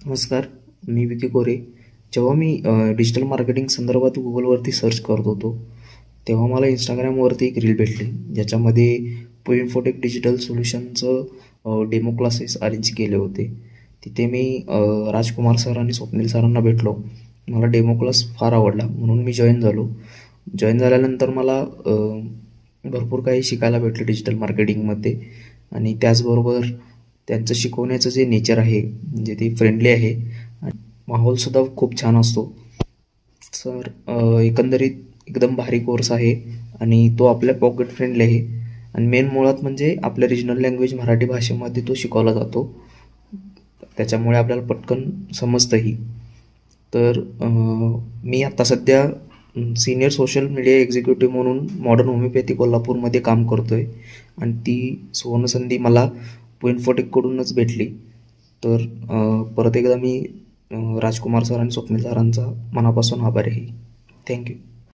नमस्कार, मी विकी कोरे. जेव्हा मी digital marketing संदर्भात Googleवरती सर्च करत होतो, तेव्हा मला Instagramवरती एक रील भेटली, ज्याच्यामध्ये इन्फोटेक डिजिटल सोल्युशनचं डेमो क्लासेस अरेंज केले होते. तिथे मी राजकुमार सर आणि स्वप्नील सरांना भेटलो. मला डेमो क्लास फार आवडला, म्हणून मी जॉईन झालो. जॉईन झाल्यानंतर मला भरपूर काही शिकायला भेटलं डिजिटल मार्केटिंगमध्ये. आणि त्याचबरोबर त्यांचं शिकवण्याचं जे नेचर आहे, म्हणजे ते फ्रेंडली आहे आणि माहोलसुद्धा खूप छान असतो. सर एकंदरीत एकदम भारी कोर्स आहे आणि तो आपल्या पॉकेट फ्रेंडली आहे. आणि मेन मुळात म्हणजे आपल्या रिजनल लँग्वेज मराठी भाषेमध्ये तो शिकवला जातो, त्याच्यामुळे आपल्याला पटकन समजतंही. तर मी आत्ता सध्या सिनियर सोशल मीडिया एक्झिक्युटिव्ह म्हणून मॉडर्न होमिओपॅथी कोल्हापूरमध्ये काम करतो आहे. आणि ती सुवर्णसंधी मला इन्फोटेककडूनच भेटली. तर परत एकदा मी राजकुमार सर आणि स्वप्नील सरांचा मनापासून आभारी आहे. थँक्यू.